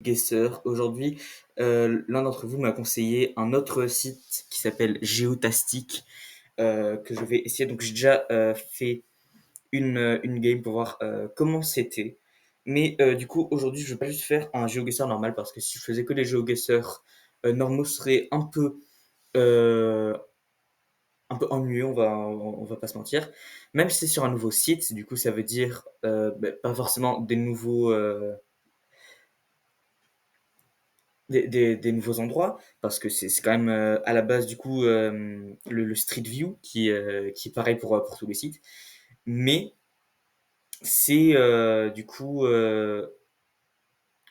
Guesseur. Aujourd'hui, l'un d'entre vous m'a conseillé un autre site qui s'appelle Geotastic, que je vais essayer. Donc j'ai déjà fait une game pour voir comment c'était. Mais du coup, aujourd'hui, je ne vais pas juste faire un GeoGuessr normal parce que si je faisais que des GeoGuessr normaux, ce serait euh, un peu ennuyeux, on va pas se mentir. Même si c'est sur un nouveau site, du coup, ça veut dire pas forcément des nouveaux endroits, parce que c'est quand même à la base du coup le Street View qui est pareil pour tous les sites, mais c'est du coup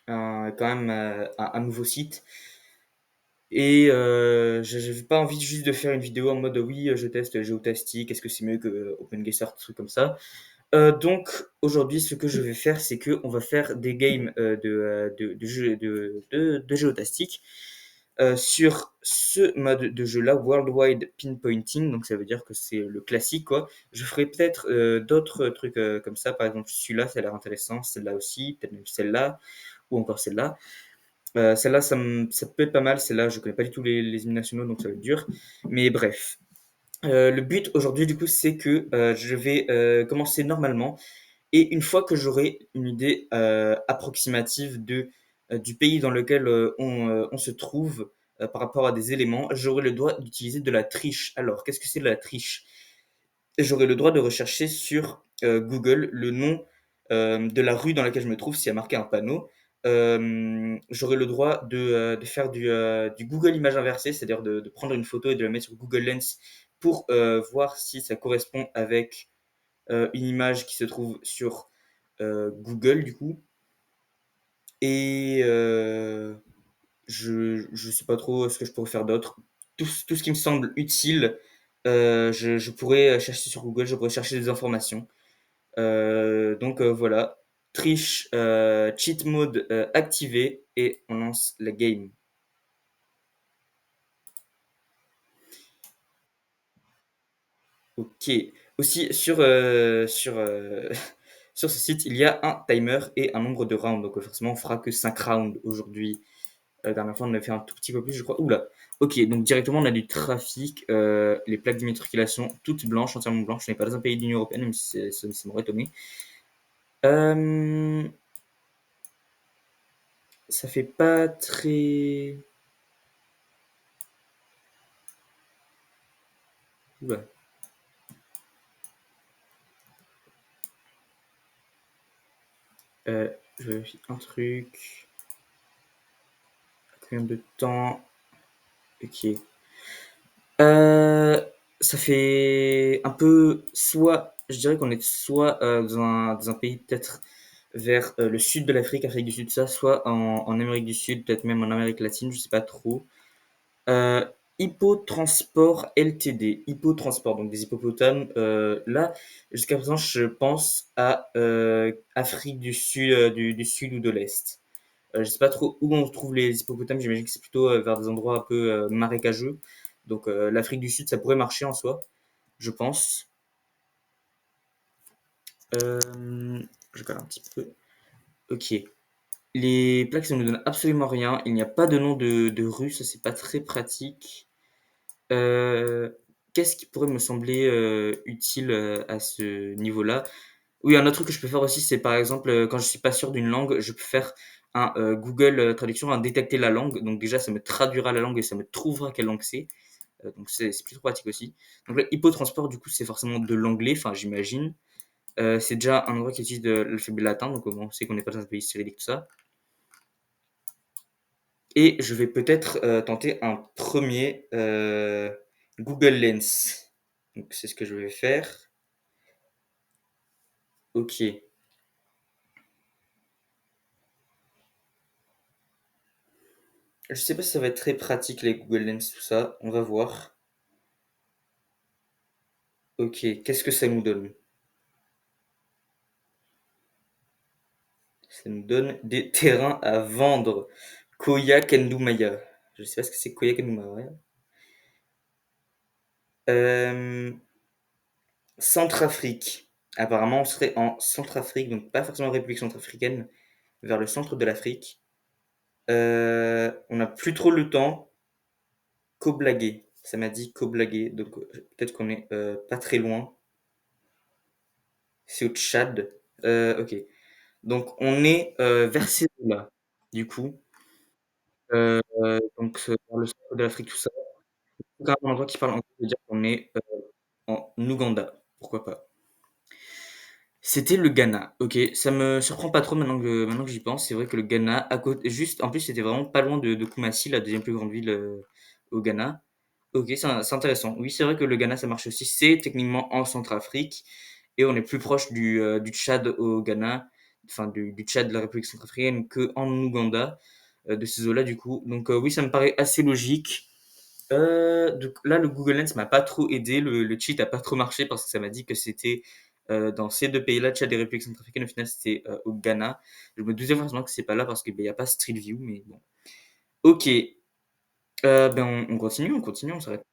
quand même un nouveau site. Et j'avais pas envie juste de faire une vidéo en mode oui, je teste Geotastic, est-ce que c'est mieux que OpenGuessr, des trucs comme ça. Donc aujourd'hui, ce que je vais faire, c'est que on va faire des games de Geotastic sur ce mode de jeu-là, Worldwide Pinpointing. Donc ça veut dire que c'est le classique, quoi. Je ferai peut-être d'autres trucs comme ça. Par exemple, celui-là, ça a l'air intéressant. Celle-là aussi, peut-être même celle-là, ou encore celle-là. Celle-là, ça peut être pas mal. Celle-là, je connais pas du tout les hymnes nationaux, donc ça va être dur. Mais bref. Le but aujourd'hui, du coup, c'est que je vais commencer normalement et une fois que j'aurai une idée approximative du pays dans lequel on se trouve par rapport à des éléments, j'aurai le droit d'utiliser de la triche. Alors, qu'est-ce que c'est de la triche? J'aurai le droit de rechercher sur Google le nom de la rue dans laquelle je me trouve, s'il y a marqué un panneau. J'aurai le droit de faire du Google image inversée, c'est-à-dire de prendre une photo et de la mettre sur Google Lens pour voir si ça correspond avec une image qui se trouve sur Google du coup. Et je sais pas trop ce que je pourrais faire d'autre. Tout ce qui me semble utile, je pourrais chercher sur Google, je pourrais chercher des informations. Donc voilà, triche, cheat mode activé et on lance la game. Ok. Aussi sur ce site, il y a un timer et un nombre de rounds. Donc forcément, on fera que 5 rounds aujourd'hui. La dernière fois, on avait fait un tout petit peu plus, je crois. Oula. Ok, donc directement, on a du trafic. Les plaques d'immatriculation toutes blanches, entièrement blanches. Ce n'est pas dans un pays de l'Union Européenne, même si ça m'aurait étonné. Euh, Ça fait pas très. Oula. Je vérifie un truc. Combien de temps? Ok. Euh, Ça fait un peu. Soit. Je dirais qu'on est soit dans un pays peut-être vers le sud de l'Afrique, Afrique du Sud, ça, soit en Amérique du Sud, peut-être même en Amérique latine, je sais pas trop. Euh, Hippotransport Ltd. Hippotransport, donc des hippopotames. Là, jusqu'à présent, je pense à Afrique du Sud, du Sud ou de l'Est. Je sais pas trop où on trouve les hippopotames, j'imagine que c'est plutôt vers des endroits un peu marécageux. Donc l'Afrique du Sud, ça pourrait marcher en soi, je pense. Je regarde un petit peu. Ok. Les plaques, ça ne nous donne absolument rien. Il n'y a pas de nom de rue, ça c'est pas très pratique. Euh, Qu'est-ce qui pourrait me sembler utile à ce niveau-là? Oui, un autre truc que je peux faire aussi, c'est par exemple, quand je suis pas sûr d'une langue, je peux faire un Google Traduction, un détecter la langue. Donc déjà, ça me traduira la langue et ça me trouvera quelle langue c'est. Donc c'est plutôt pratique aussi. Donc le hippotransport, du coup, c'est forcément de l'anglais, enfin j'imagine. C'est déjà un endroit qui utilise de l'alphabet latin, donc bon, on sait qu'on n'est pas dans un pays cyrillique, tout ça. Et je vais peut-être tenter un premier Google Lens. Donc c'est ce que je vais faire. Ok. Je sais pas si ça va être très pratique les Google Lens, tout ça. On va voir. Ok, qu'est-ce que ça nous donne? Ça nous donne des terrains à vendre. Koya Kendumaya. Je sais pas ce que c'est Koya Kendumaya. Euh, Centrafrique. Apparemment, on serait en Centrafrique, donc pas forcément République centrafricaine, vers le centre de l'Afrique. On n'a plus trop le temps. Koblagué. Ça m'a dit Koblagué, donc peut-être qu'on est pas très loin. C'est au Tchad. Ok. Donc on est vers ces eaux-là, du coup. Donc vers le centre de l'Afrique, tout ça. Quand un endroit qui parle anglais, ça veut dire qu'on est en Ouganda. Pourquoi pas? C'était le Ghana. Ok, ça me surprend pas trop maintenant que j'y pense. C'est vrai que le Ghana, à côté, juste, en plus, c'était vraiment pas loin de Kumasi, la deuxième plus grande ville au Ghana. Ok, c'est intéressant. Oui, c'est vrai que le Ghana, ça marche aussi. C'est techniquement en Centrafrique et on est plus proche du Tchad au Ghana, enfin du Tchad de la République centrafricaine qu'en Ouganda, de ces eaux-là, du coup. Donc oui, ça me paraît assez logique. Donc là, le Google Lens m'a pas trop aidé. Le cheat a pas trop marché parce que ça m'a dit que c'était dans ces deux pays-là, Tchad et République centrafricaine. Au final, c'était au Ghana. Je me doutais forcément que c'est pas là parce qu'il n'y a pas Street View, mais bon. Ok, ben on continue, on s'arrête.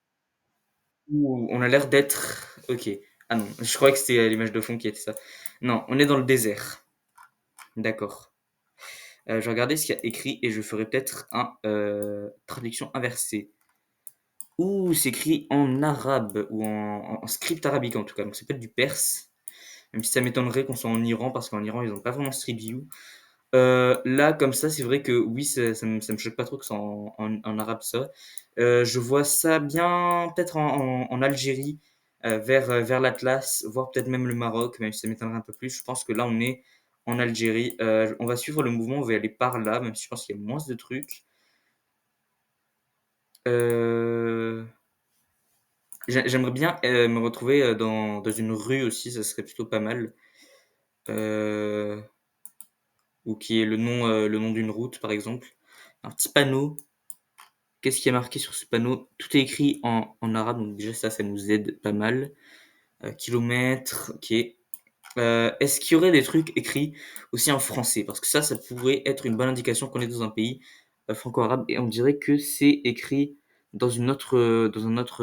Ouh, on a l'air d'être. Ok. Ah non, je croyais que c'était l'image de fond qui était ça. Non, on est dans le désert. D'accord. Je vais regarder ce qu'il y a écrit et je ferai peut-être un traduction inversée. Ouh, c'est écrit en arabe ou en script arabique en tout cas. Donc c'est peut-être du perse. Même si ça m'étonnerait qu'on soit en Iran parce qu'en Iran ils n'ont pas vraiment Street View. Là, comme ça, c'est vrai que oui, ça me choque pas trop que c'est en arabe ça. Je vois ça bien peut-être en Algérie, vers l'Atlas, voire peut-être même le Maroc, même si ça m'étonnerait un peu plus. Je pense que là, on est en Algérie. On va suivre le mouvement, on va aller par là, même si je pense qu'il y a moins de trucs. Euh, J'aimerais bien me retrouver dans une rue aussi, ça serait plutôt pas mal. Euh, ou qui est le nom d'une route, par exemple. Un petit panneau. Qu'est-ce qui est marqué sur ce panneau? Tout est écrit en arabe, donc déjà ça nous aide pas mal. Kilomètres, ok. Est-ce qu'il y aurait des trucs écrits aussi en français? Parce que ça pourrait être une bonne indication qu'on est dans un pays franco-arabe et on dirait que c'est écrit dans une autre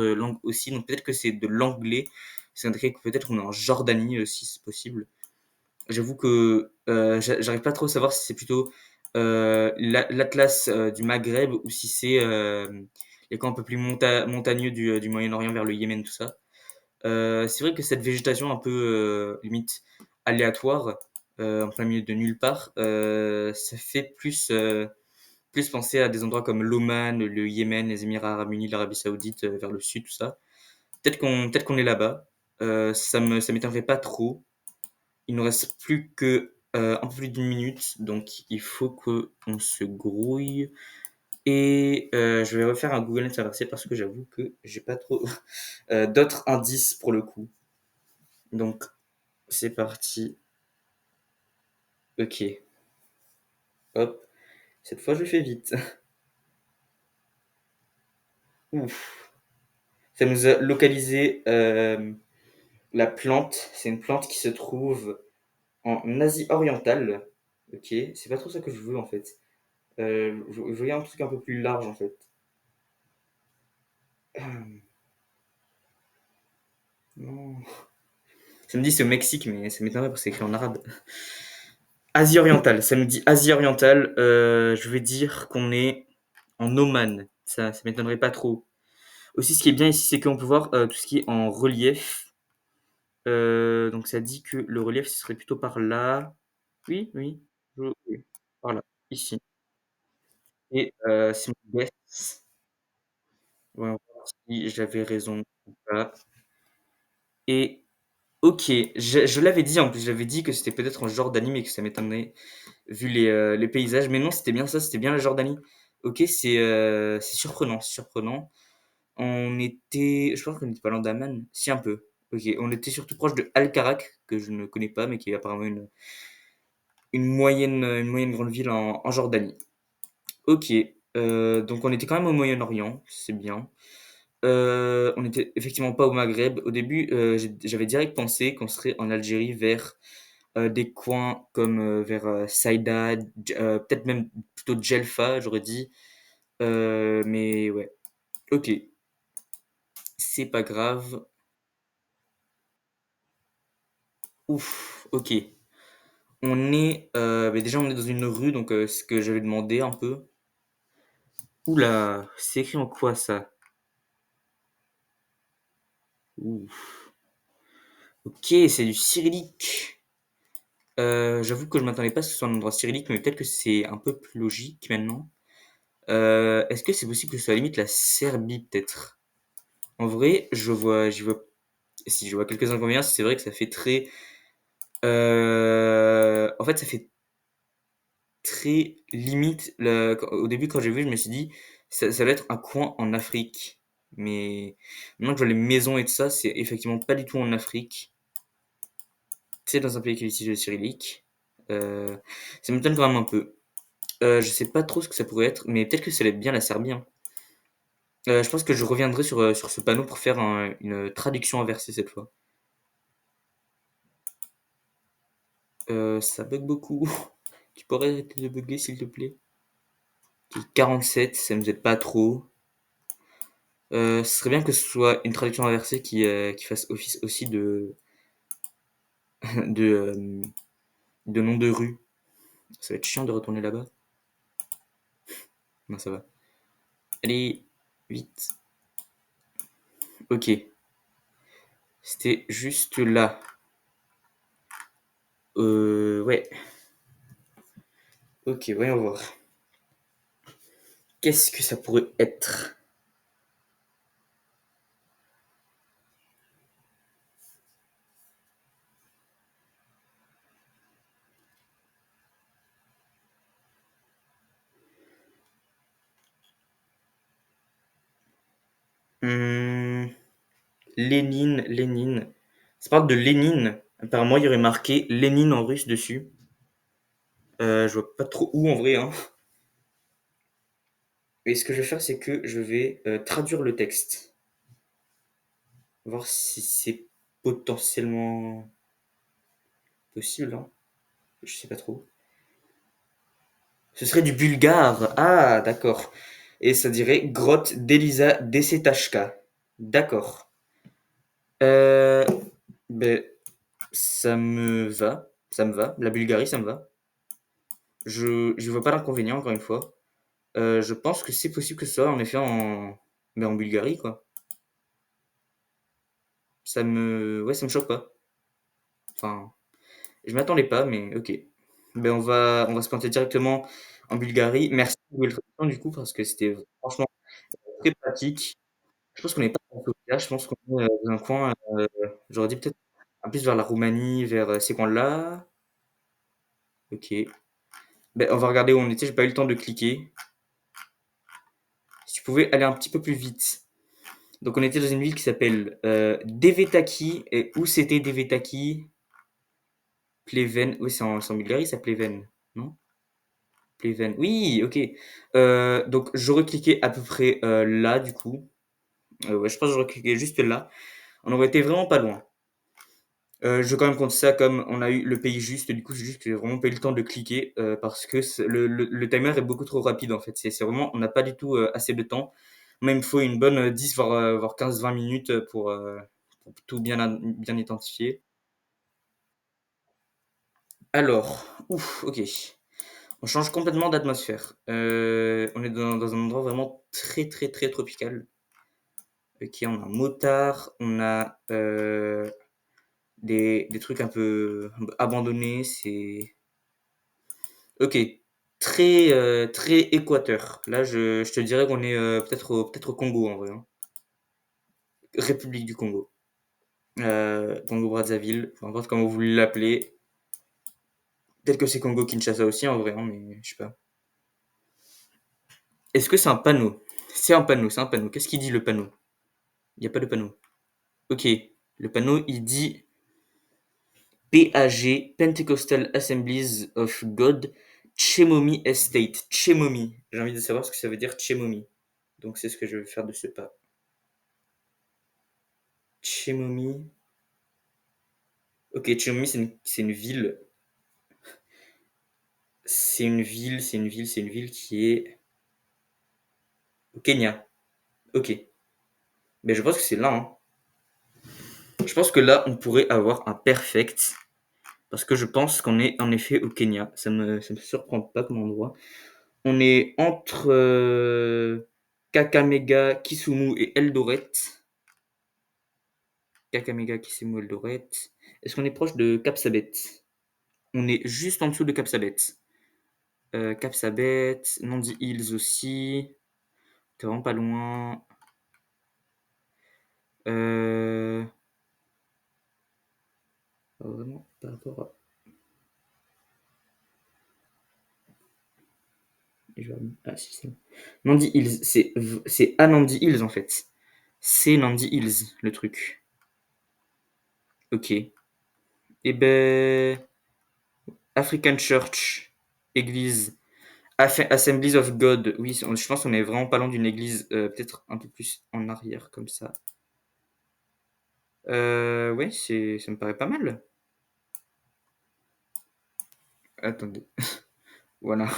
langue aussi. Donc peut-être que c'est de l'anglais. C'est indiqué que peut-être qu'on est en Jordanie aussi, c'est possible. J'avoue que j'arrive pas trop à savoir si c'est plutôt l'Atlas du Maghreb ou si c'est les coins un peu plus montagneux du Moyen-Orient vers le Yémen, tout ça. C'est vrai que cette végétation un peu limite aléatoire, en plein milieu de nulle part, ça fait plus penser à des endroits comme l'Oman, le Yémen, les Émirats Arabes Unis, l'Arabie Saoudite, vers le sud, tout ça. Peut-être qu'on est là-bas. Ça m'étonnerait pas trop. Il nous reste plus que un peu plus d'une minute, donc il faut que on se grouille. Et je vais refaire un Google Lens inversé parce que j'avoue que j'ai pas trop d'autres indices pour le coup. Donc c'est parti. Ok, hop. Cette fois je fais vite. Ouf. Ça nous a localisé la plante. C'est une plante qui se trouve en Asie orientale. Ok, c'est pas trop ça que je veux en fait. Je voulais un truc un peu plus large en fait. Non. Ça me dit c'est au Mexique, mais ça m'étonnerait parce que c'est écrit en arabe. Asie orientale, ça nous dit Asie orientale. Je vais dire qu'on est en Oman. Ça m'étonnerait pas trop. Aussi, ce qui est bien ici, c'est qu'on peut voir tout ce qui est en relief. Donc ça dit que le relief, ce serait plutôt par là. Oui, oui. Oui, par là, ici. Et si on baisse, on va voir si j'avais raison ou pas. Et ok, je l'avais dit en plus, j'avais dit que c'était peut-être en Jordanie, mais que ça m'étonnerait vu les paysages. Mais non, c'était bien ça, c'était bien la Jordanie. Ok, c'est surprenant, c'est surprenant. Je pense qu'on n'était pas loin d'Amman, si un peu. Ok, on était surtout proche de Al-Karak, que je ne connais pas, mais qui est apparemment une moyenne grande ville en Jordanie. Ok, donc on était quand même au Moyen-Orient, c'est bien. On n'était effectivement pas au Maghreb. Au début, j'avais direct pensé qu'on serait en Algérie vers des coins comme vers Saïda, peut-être même plutôt Djelfa, j'aurais dit. Mais ouais, ok, c'est pas grave. Ouf, ok. Mais déjà on est dans une rue, donc ce que j'avais demandé un peu. Oula, c'est écrit en quoi ça? Ouh. Ok, c'est du cyrillique. J'avoue que je m'attendais pas à ce que ce soit un endroit cyrillique, mais peut-être que c'est un peu plus logique maintenant. Est-ce que c'est possible que ce soit à la limite la Serbie, peut-être? En vrai, si je vois quelques inconvénients, c'est vrai que ça fait très, en fait, ça fait très limite. Au début, quand j'ai vu, je me suis dit, ça va être un coin en Afrique. Mais maintenant que je vois les maisons et tout ça, c'est effectivement pas du tout en Afrique. C'est dans un pays qui utilise le cyrillique. Euh, Ça m'étonne quand même un peu. Je sais pas trop ce que ça pourrait être, mais peut-être que ça va être bien la Serbie, hein. Je pense que je reviendrai sur ce panneau pour faire une traduction inversée cette fois. Ça bug beaucoup. Tu pourrais arrêter de bugger s'il te plaît? Ok, 47, ça me aide pas trop. Ce serait bien que ce soit une traduction inversée qui fasse office aussi de, euh, de nom de rue. Ça va être chiant de retourner là-bas. Non, ça va. Allez, vite. Ok, c'était juste là. Ouais. Ok, voyons voir. Qu'est-ce que ça pourrait être? Hmm, Lénine. Ça parle de Lénine. Apparemment, il y aurait marqué Lénine en russe dessus. Je vois pas trop où en vrai, hein. Et ce que je vais faire, c'est que je vais traduire le texte. Voir si c'est potentiellement possible, hein. Je sais pas trop. Ce serait du bulgare. Ah, d'accord. Et ça dirait grotte d'Elisa Desetashka. D'accord. Euh, ben, ça me va. Ça me va. La Bulgarie, ça me va. Je vois pas l'inconvénient, encore une fois. Je pense que c'est possible que ce soit en effet en Bulgarie, quoi. Ouais, ça me choque pas. Enfin, je m'attendais pas, mais ok. Ben, on va se planter directement en Bulgarie. Merci pour le traduction, du coup, parce que c'était franchement très pratique. Je pense qu'on n'est pas à Sofia, je pense qu'on est dans un coin, j'aurais dit peut-être un plus vers la Roumanie, vers ces coins-là. Ok. Ben, on va regarder où on était, j'ai pas eu le temps de cliquer. Si tu pouvais aller un petit peu plus vite. Donc on était dans une ville qui s'appelle Devetaki. Et où c'était Devetaki? Pleven. Oui, c'est en Bulgarie, ça Pleven. Non? Pleven. Oui, ok. Donc j'aurais cliqué à peu près là, du coup. Ouais, je pense que j'aurais cliqué juste là. On aurait été vraiment pas loin. Je quand même compte ça comme on a eu le pays juste. Du coup, c'est juste que j'ai vraiment pas eu le temps de cliquer parce que le timer est beaucoup trop rapide en fait. C'est vraiment, on n'a pas du tout assez de temps. Moi, il me faut une bonne 10 voire 15-20 minutes pour tout bien identifier. Alors, ouf, ok. On change complètement d'atmosphère. On est dans un endroit vraiment très très très tropical. Ok, on a un motard, on a des trucs un peu abandonnés. C'est ok. Très Équateur. Là, je te dirais qu'on est peut-être au Congo en vrai, hein. République du Congo. Congo-Brazzaville, peu importe comment vous voulez l'appeler. Peut-être que c'est Congo-Kinshasa aussi en vrai, hein, mais je sais pas. Est-ce que c'est un panneau? C'est un panneau, c'est un panneau. Qu'est-ce qu'il dit le panneau? Il n'y a pas de panneau. Ok. Le panneau, il dit PAG, Pentecostal Assemblies of God, Chemomi Estate. Chemomi. J'ai envie de savoir ce que ça veut dire Chemomi. Donc c'est ce que je vais faire de ce pas. Chemomi. Ok, Chemomi, c'est une ville. C'est une ville qui est au Kenya. Ok. Mais je pense que c'est là, hein. Je pense que là, on pourrait avoir un perfect. Parce que je pense qu'on est en effet au Kenya. Ça me surprend pas comme endroit. On est entre Kakamega, Kisumu et Eldoret. Kakamega, Kisumu, Eldoret. Est-ce qu'on est proche de Kapsabet? On est juste en dessous de Kapsabet. Kapsabet, Nandi Hills aussi. T'es vraiment pas loin. Euh... Vraiment, par rapport à... Ah, si, c'est... Nandi Hills, c'est à Nandi Hills en fait. C'est Nandi Hills, le truc. Ok. Eh ben, African Church, église, Assemblies of God. Oui, je pense qu'on est vraiment pas loin d'une église, peut-être un peu plus en arrière comme ça. Ouais, ça me paraît pas mal. Attendez, voilà,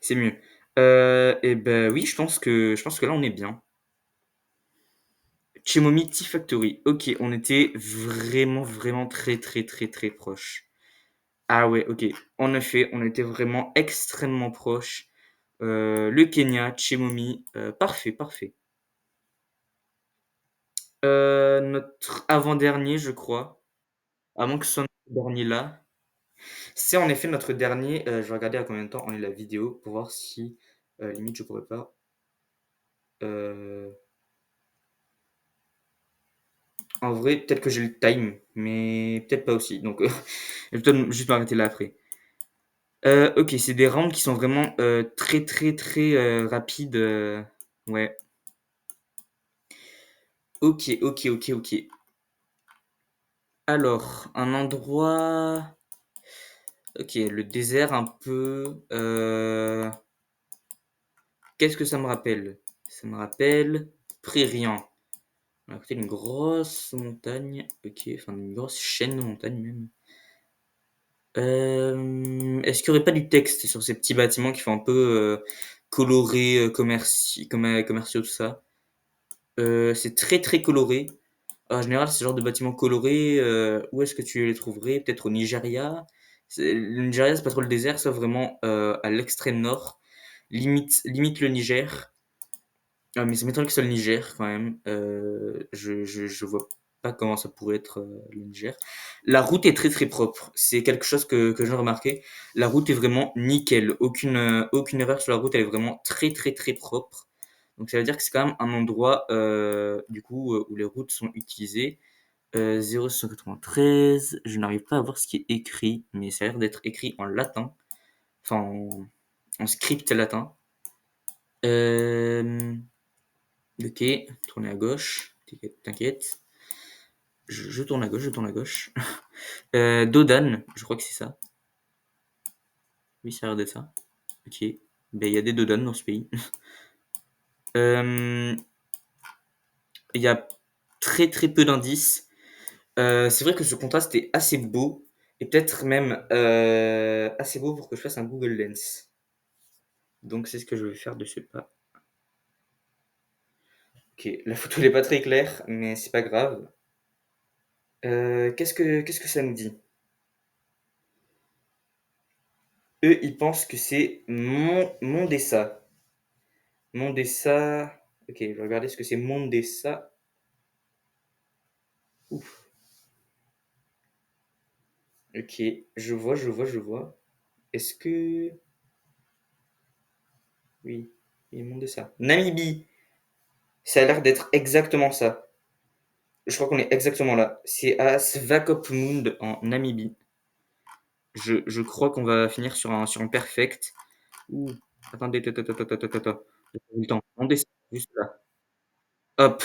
c'est mieux. Et ben oui, je pense que là on est bien. Chemomi Tea Factory. Ok, on était vraiment, vraiment très, très, très, très proche. Ah ouais, ok. En effet, on était vraiment extrêmement proche. Le Kenya, Chemomi, parfait, parfait. Notre avant-dernier, je crois, à moins que ce soit notre dernier là. C'est en effet notre dernier. Je vais regarder à combien de temps on est la vidéo pour voir si, limite, je pourrais pas. euh, En vrai, peut-être que j'ai le time, mais peut-être pas aussi. Donc, je vais peut-être juste m'arrêter là après. Ok, c'est des rounds qui sont vraiment très très très rapides. Ouais. Ok, ok, ok, ok. Alors, un endroit. Ok, le désert un peu. Qu'est-ce que ça me rappelle? Ça me rappelle Prérian. On a à côté d'une grosse montagne. Ok, enfin une grosse chaîne de montagnes même. Est-ce qu'il n'y aurait pas du texte sur ces petits bâtiments qui font un peu colorés, commerciaux, tout ça? C'est très très coloré. En général, ce genre de bâtiments colorés, où est-ce que tu les trouverais? Peut-être au Nigeria? Le Nigeria, c'est pas trop le désert, sauf vraiment à l'extrême nord, limite le Niger. Ah, mais ça m'étonnerait que ce soit le Niger quand même. Je vois pas comment ça pourrait être le Niger. La route est très très propre. C'est quelque chose que j'ai remarqué. La route est vraiment nickel. Aucune erreur sur la route. Elle est vraiment très très très propre. Donc ça veut dire que c'est quand même un endroit du coup où les routes sont utilisées. 0,693. Je n'arrive pas à voir ce qui est écrit, mais ça a l'air d'être écrit en latin. Enfin en script latin. Euh, Ok, tournez à gauche. T'inquiète. Je tourne à gauche, je tourne à gauche. Dodan, je crois que c'est ça. Oui, ça a l'air d'être ça. Ok. Ben, il y a des Dodan dans ce pays. Euh, Il y a très très peu d'indices. C'est vrai que ce contraste est assez beau. Et peut-être même assez beau pour que je fasse un Google Lens. Donc c'est ce que je vais faire de ce pas. Ok, la photo n'est pas très claire, mais c'est pas grave. Qu'est-ce que ça nous dit? Eux, ils pensent que c'est Mondessa. Mondessa. Ok, je vais regarder ce que c'est Mondessa. Ouf. Ok, je vois. Est-ce que. Oui, oui, Mondessa. Namibie. Ça a l'air d'être exactement ça. Je crois qu'on est exactement là. C'est à Swakopmund en Namibie. Je crois qu'on va finir sur un perfect. Ouh. Attendez, attends. J'ai pas eu le temps. Mondessa, juste là. Hop.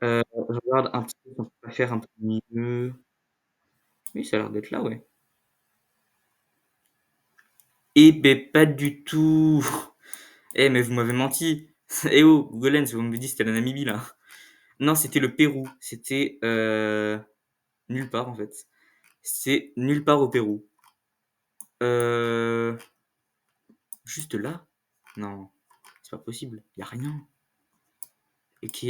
Je regarde un petit peu si on peut pas faire un peu mieux. Oui, ça a l'air d'être là, ouais. Eh ben pas du tout. Eh mais vous m'avez menti. Eh oh, Google Lens, vous me dites c'était la Namibie là. Non, c'était le Pérou. C'était nulle part en fait. C'est nulle part au Pérou. Euh, Juste là? Non, c'est pas possible. Y a rien. Ok.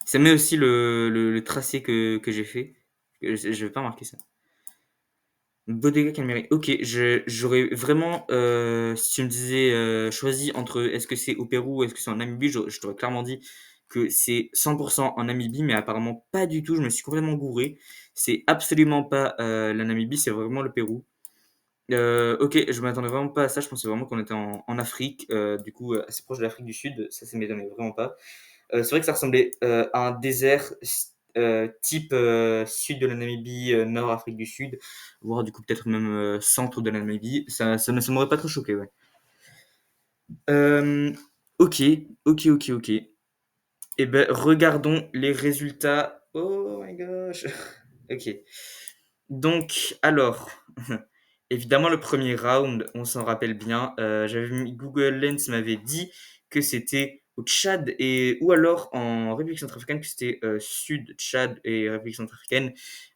Ça met aussi le tracé que j'ai fait. Je vais pas marquer ça. Bodega Calmeri. OK, j'aurais vraiment, si tu me disais, choisis entre est-ce que c'est au Pérou ou est-ce que c'est en Namibie, je t'aurais clairement dit que c'est 100 en Namibie, mais apparemment pas du tout, je me suis complètement gouré. C'est absolument pas, la Namibie, c'est vraiment le Pérou. OK, je m'attendais vraiment pas à ça, je pensais vraiment qu'on était en Afrique, du coup, assez proche de l'Afrique du Sud, ça m'étonnait vraiment pas. C'est vrai que ça ressemblait, à un désert type, sud de la Namibie, nord Afrique du Sud, voire du coup peut-être même, centre de la Namibie. Ça m'aurait pas trop choqué, ouais. Hem, OK, OK. Et ben regardons les résultats. Oh my gosh! OK. Donc alors, évidemment le premier round, on s'en rappelle bien, j'avais mis Google Lens m'avait dit que c'était au Tchad et ou alors en République centrafricaine, que c'était, Sud Tchad et République centrafricaine.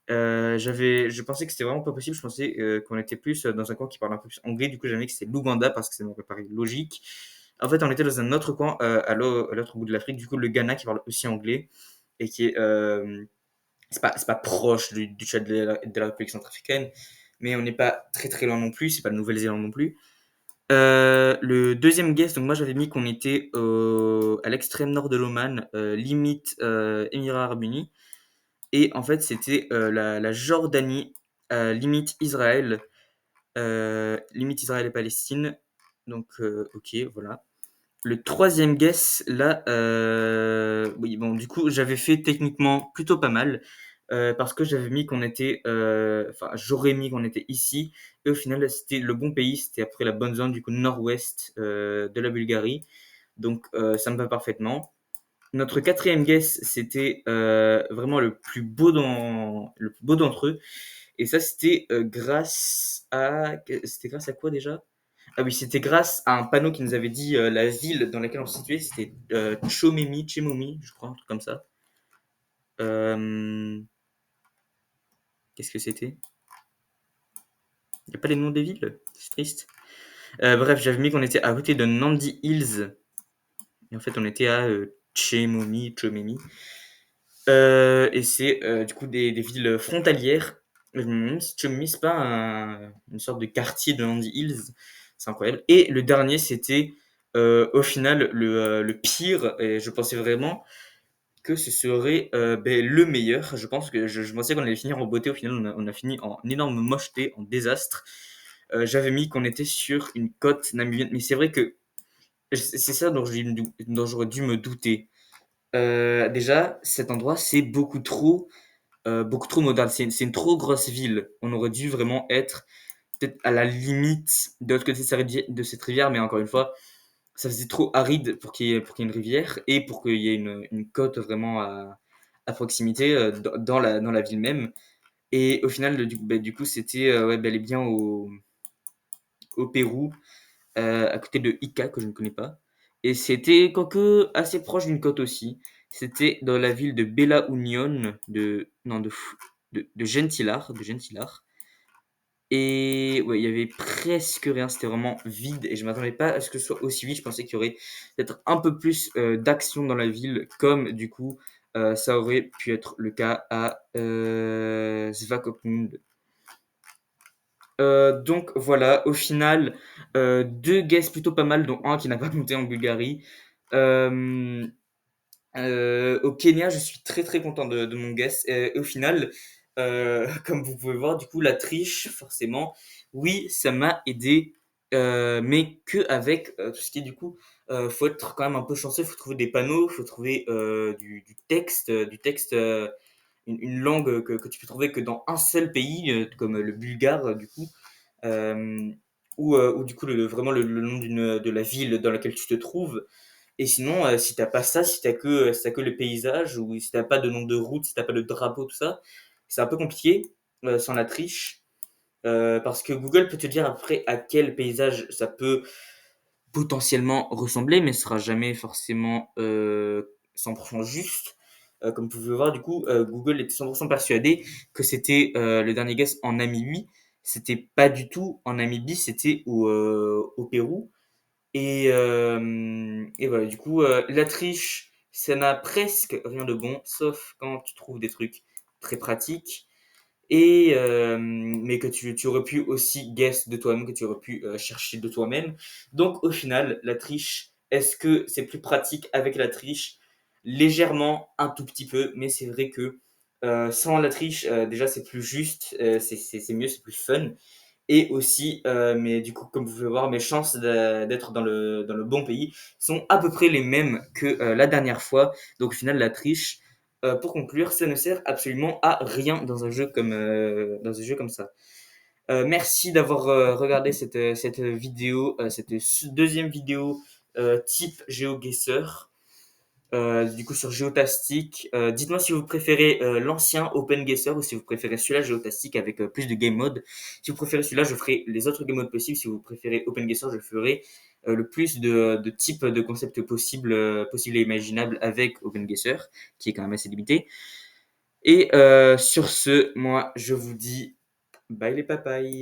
Je pensais que c'était vraiment pas possible, je pensais, qu'on était plus, dans un coin qui parle un peu plus anglais, du coup j'avais mis que c'était l'Ouganda parce que ça m'aurait paru logique. En fait, on était dans un autre coin, à l'autre bout de l'Afrique, du coup le Ghana qui parle aussi anglais et qui est, c'est pas proche du Tchad et de la République centrafricaine, mais on n'est pas très très loin non plus, c'est pas la Nouvelle-Zélande non plus. Le deuxième guess, donc moi j'avais mis qu'on était à l'extrême nord de l'Oman, limite Émirats Arabes Unis, et en fait c'était la Jordanie, limite Israël et Palestine, donc ok, voilà. Le troisième guess, là, oui, bon, du coup, j'avais fait techniquement plutôt pas mal, parce que j'avais mis qu'on était, enfin, j'aurais mis qu'on était ici, et au final, c'était le bon pays, c'était après la bonne zone, du coup, nord-ouest de la Bulgarie, donc ça me va parfaitement. Notre quatrième guess, c'était vraiment le plus beau d'entre eux, et ça, c'était c'était grâce à quoi déjà? Ah oui, c'était grâce à un panneau qui nous avait dit la ville dans laquelle on se situait, c'était Chemomi, je crois, un truc comme ça. Euh, Qu'est-ce que c'était? Il n'y a pas les noms des villes? C'est triste. Bref, j'avais mis qu'on était à côté de Nandi Hills, et en fait on était à Chomemi. Et c'est du coup des villes frontalières. Je me demande si Chomemi, c'est pas une sorte de quartier de Nandi Hills. C'est incroyable. Et le dernier, c'était au final le pire, et je pensais vraiment que ce serait le meilleur. Je pense que je pensais qu'on allait finir en beauté. Au final, on a fini en énorme mocheté, en désastre. J'avais mis qu'on était sur une côte namibienne, mais c'est vrai que c'est ça dont j'aurais dû me douter. Déjà, cet endroit, c'est beaucoup trop moderne. C'est une trop grosse ville. On aurait dû vraiment être peut-être à la limite de l'autre côté de cette rivière, mais encore une fois, ça faisait trop aride pour qu'il y ait une rivière et pour qu'il y ait une côte vraiment à proximité dans la ville même. Et au final, du coup, c'était ouais, bel et bien au Pérou, à côté de Ica, que je ne connais pas. Et c'était quoique assez proche d'une côte aussi. C'était dans la ville de Bella Union, non, de Gentilar. Et ouais, il y avait presque rien, c'était vraiment vide et je m'attendais pas à ce que ce soit aussi vide. Je pensais qu'il y aurait peut-être un peu plus d'action dans la ville, comme du coup ça aurait pu être le cas à Svakopmund. Donc voilà, au final, deux guesses plutôt pas mal, dont un qui n'a pas compté en Bulgarie. Euh, Au Kenya, je suis très très content de mon guess. Et au final, comme vous pouvez voir, du coup, la triche, forcément, oui, ça m'a aidé, mais que avec tout ce qui est du coup, faut être quand même un peu chanceux, faut trouver des panneaux, faut trouver du texte, une langue que tu peux trouver que dans un seul pays, comme le bulgare, du coup, euh, ou du coup vraiment le nom de la ville dans laquelle tu te trouves. Et sinon, si t'as pas ça, si t'as que le paysage, ou si t'as pas de nom de route, si t'as pas de drapeau, tout ça, c'est un peu compliqué sans la triche. Parce que Google peut te dire après à quel paysage ça peut potentiellement ressembler, mais ce sera jamais forcément 100% juste. Comme vous pouvez voir, du coup, Google était 100% persuadé que c'était le dernier guess en Namibie. C'était pas du tout en Namibie, c'était au Pérou. Et voilà, du coup, la triche, ça n'a presque rien de bon, sauf quand tu trouves des trucs très pratiques. mais que tu aurais pu aussi guess de toi-même, que tu aurais pu chercher de toi-même. Donc au final, la triche, est-ce que c'est plus pratique avec la triche? Légèrement, un tout petit peu, mais c'est vrai que sans la triche, déjà c'est plus juste, c'est mieux, c'est plus fun. Et aussi, mais du coup, comme vous pouvez voir, mes chances d'être dans le bon pays sont à peu près les mêmes que la dernière fois. Donc au final, la triche, pour conclure, ça ne sert absolument à rien dans un jeu comme ça. Merci d'avoir regardé cette vidéo, cette deuxième vidéo type GeoGuessr. Du coup, sur Geotastic, dites-moi si vous préférez l'ancien OpenGuessr ou si vous préférez celui-là Geotastic avec plus de game mode. Si vous préférez celui-là, je ferai les autres game modes possibles. Si vous préférez OpenGuessr, je ferai le plus de types de concepts possibles et imaginables avec OpenGuessr, qui est quand même assez limité. Et sur ce, moi, je vous dis bye les papayes.